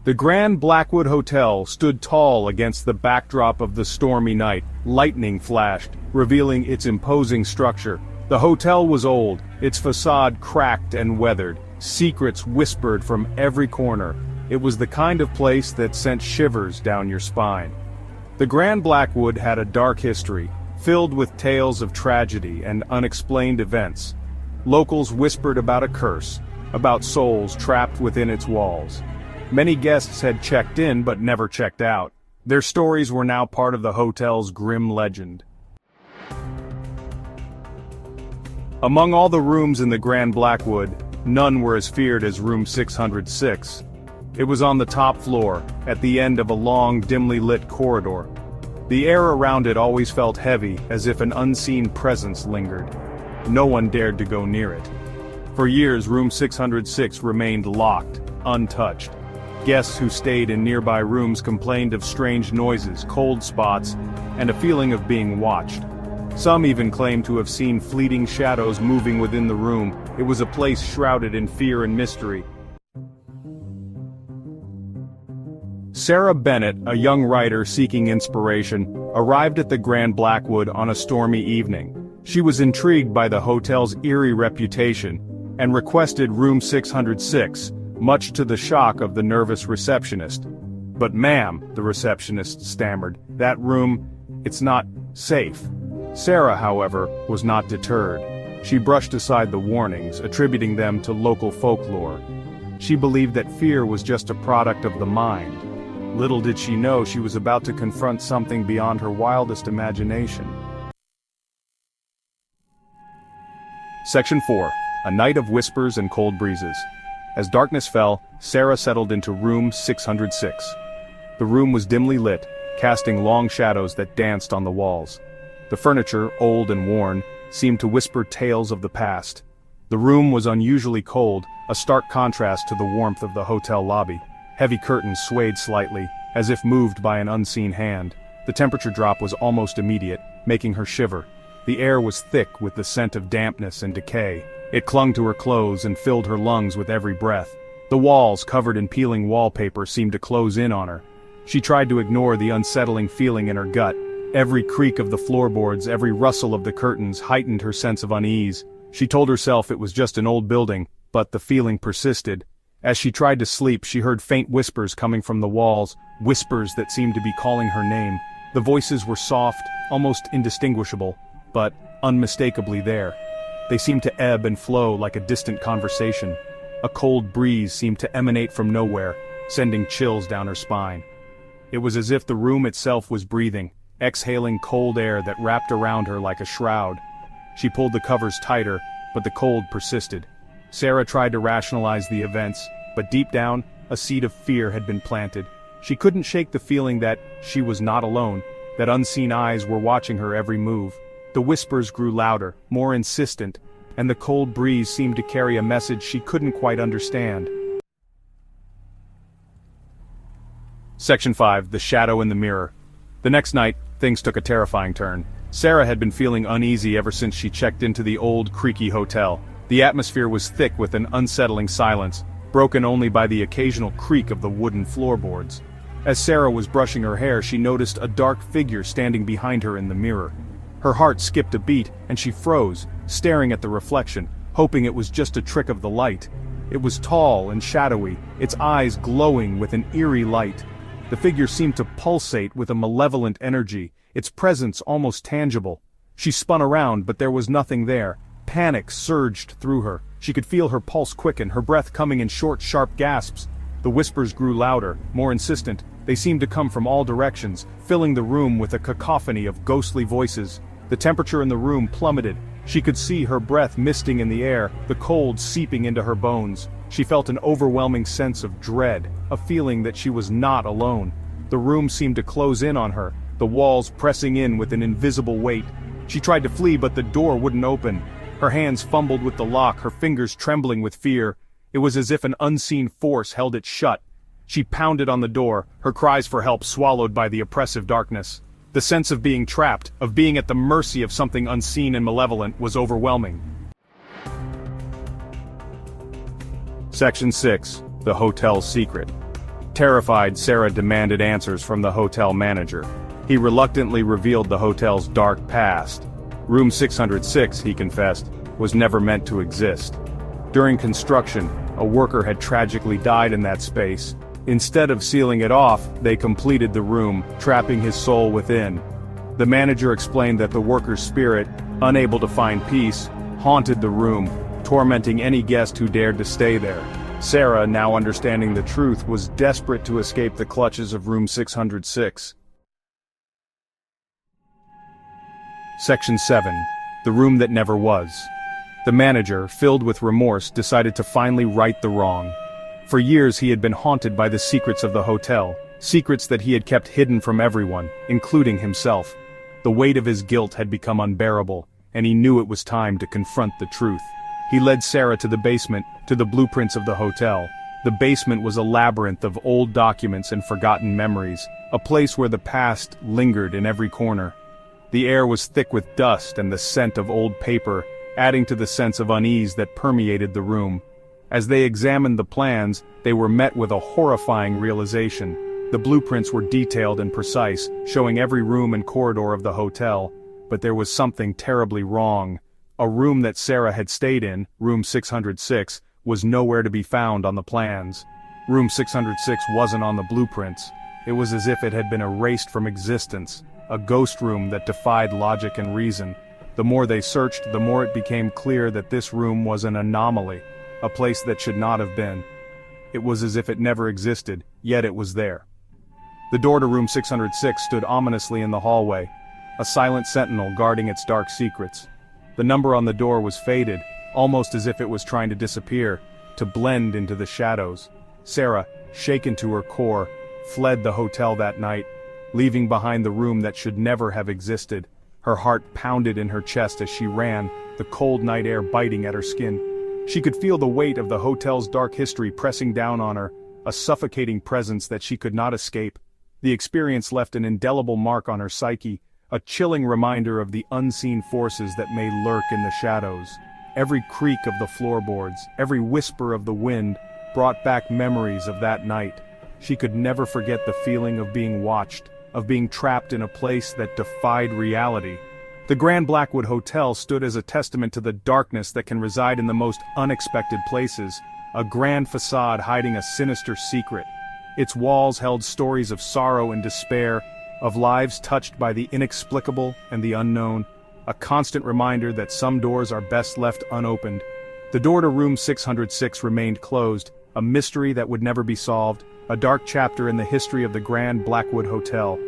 The Grand Blackwood Hotel stood tall against the backdrop of the stormy night. Lightning flashed, revealing its imposing structure. The hotel was old, its facade cracked and weathered. Secrets whispered from every corner. It was the kind of place that sent shivers down your spine. The Grand Blackwood had a dark history, filled with tales of tragedy and unexplained events. Locals whispered about a curse, about souls trapped within its walls. Many guests had checked in but never checked out. Their stories were now part of the hotel's grim legend. Among all the rooms in the Grand Blackwood, none were as feared as room 606. It was on the top floor, at the end of a long, dimly lit corridor. The air around it always felt heavy, as if an unseen presence lingered. No one dared to go near it. For years, room 606 remained locked, untouched. Guests who stayed in nearby rooms complained of strange noises, cold spots, and a feeling of being watched. Some even claimed to have seen fleeting shadows moving within the room. It was a place shrouded in fear and mystery. Sarah Bennett, a young writer seeking inspiration, arrived at the Grand Blackwood on a stormy evening. She was intrigued by the hotel's eerie reputation, and requested room 606, much to the shock of the nervous receptionist. "But ma'am," the receptionist stammered, "that room, it's not safe." Sarah, however, was not deterred. She brushed aside the warnings, attributing them to local folklore. She believed that fear was just a product of the mind. Little did she know she was about to confront something beyond her wildest imagination. Section 4. A Night of Whispers and Cold Breezes. As darkness fell, Sarah settled into room 606. The room was dimly lit, casting long shadows that danced on the walls. The furniture, old and worn, seemed to whisper tales of the past. The room was unusually cold, a stark contrast to the warmth of the hotel lobby. Heavy curtains swayed slightly, as if moved by an unseen hand. The temperature drop was almost immediate, making her shiver. The air was thick with the scent of dampness and decay. It clung to her clothes and filled her lungs with every breath. The walls, covered in peeling wallpaper, seemed to close in on her. She tried to ignore the unsettling feeling in her gut. Every creak of the floorboards, every rustle of the curtains heightened her sense of unease. She told herself it was just an old building, but the feeling persisted. As she tried to sleep, she heard faint whispers coming from the walls, whispers that seemed to be calling her name. The voices were soft, almost indistinguishable, but unmistakably there. They seemed to ebb and flow like a distant conversation. A cold breeze seemed to emanate from nowhere, sending chills down her spine. It was as if the room itself was breathing, exhaling cold air that wrapped around her like a shroud. She pulled the covers tighter, but the cold persisted. Sarah tried to rationalize the events, but deep down, a seed of fear had been planted. She couldn't shake the feeling that she was not alone, that unseen eyes were watching her every move. The whispers grew louder, more insistent, and the cold breeze seemed to carry a message she couldn't quite understand. Section 5. The Shadow in the Mirror. The next night, things took a terrifying turn. Sarah had been feeling uneasy ever since she checked into the old, creaky hotel. The atmosphere was thick with an unsettling silence, broken only by the occasional creak of the wooden floorboards. As Sarah was brushing her hair, she noticed a dark figure standing behind her in the mirror. Her heart skipped a beat, and she froze, staring at the reflection, hoping it was just a trick of the light. It was tall and shadowy, its eyes glowing with an eerie light. The figure seemed to pulsate with a malevolent energy, its presence almost tangible. She spun around, but there was nothing there. Panic surged through her. She could feel her pulse quicken, her breath coming in short, sharp gasps. The whispers grew louder, more insistent. They seemed to come from all directions, filling the room with a cacophony of ghostly voices. The temperature in the room plummeted. She could see her breath misting in the air, the cold seeping into her bones. She felt an overwhelming sense of dread, a feeling that she was not alone. The room seemed to close in on her, the walls pressing in with an invisible weight. She tried to flee, but the door wouldn't open. Her hands fumbled with the lock, her fingers trembling with fear. It was as if an unseen force held it shut. She pounded on the door, her cries for help swallowed by the oppressive darkness. The sense of being trapped, of being at the mercy of something unseen and malevolent, was overwhelming. Section 6. The Hotel's Secret. Terrified, Sarah demanded answers from the hotel manager. He reluctantly revealed the hotel's dark past. Room 606, he confessed, was never meant to exist. During construction, a worker had tragically died in that space. Instead of sealing it off, they completed the room, trapping his soul within. The manager explained that the worker's spirit, unable to find peace, haunted the room, tormenting any guest who dared to stay there. Sarah, now understanding the truth, was desperate to escape the clutches of room 606. Section 7. The Room That Never Was. The manager, filled with remorse, decided to finally right the wrong. For years he had been haunted by the secrets of the hotel, secrets that he had kept hidden from everyone, including himself. The weight of his guilt had become unbearable, and he knew it was time to confront the truth. He led Sarah to the basement, to the blueprints of the hotel. The basement was a labyrinth of old documents and forgotten memories, a place where the past lingered in every corner. The air was thick with dust and the scent of old paper, adding to the sense of unease that permeated the room. As they examined the plans, they were met with a horrifying realization. The blueprints were detailed and precise, showing every room and corridor of the hotel, but there was something terribly wrong. A room that Sarah had stayed in, room 606, was nowhere to be found on the plans. Room 606 wasn't on the blueprints. It was as if it had been erased from existence, a ghost room that defied logic and reason. The more they searched, the more it became clear that this room was an anomaly, a place that should not have been. It was as if it never existed, yet it was there. The door to room 606 stood ominously in the hallway, a silent sentinel guarding its dark secrets. The number on the door was faded, almost as if it was trying to disappear, to blend into the shadows. Sarah, shaken to her core, fled the hotel that night, leaving behind the room that should never have existed. Her heart pounded in her chest as she ran, the cold night air biting at her skin. She could feel the weight of the hotel's dark history pressing down on her, a suffocating presence that she could not escape. The experience left an indelible mark on her psyche, a chilling reminder of the unseen forces that may lurk in the shadows. Every creak of the floorboards, every whisper of the wind, brought back memories of that night. She could never forget the feeling of being watched, of being trapped in a place that defied reality. The Grand Blackwood Hotel stood as a testament to the darkness that can reside in the most unexpected places, a grand facade hiding a sinister secret. Its walls held stories of sorrow and despair, of lives touched by the inexplicable and the unknown, a constant reminder that some doors are best left unopened. The door to room 606 remained closed, a mystery that would never be solved, a dark chapter in the history of the Grand Blackwood Hotel.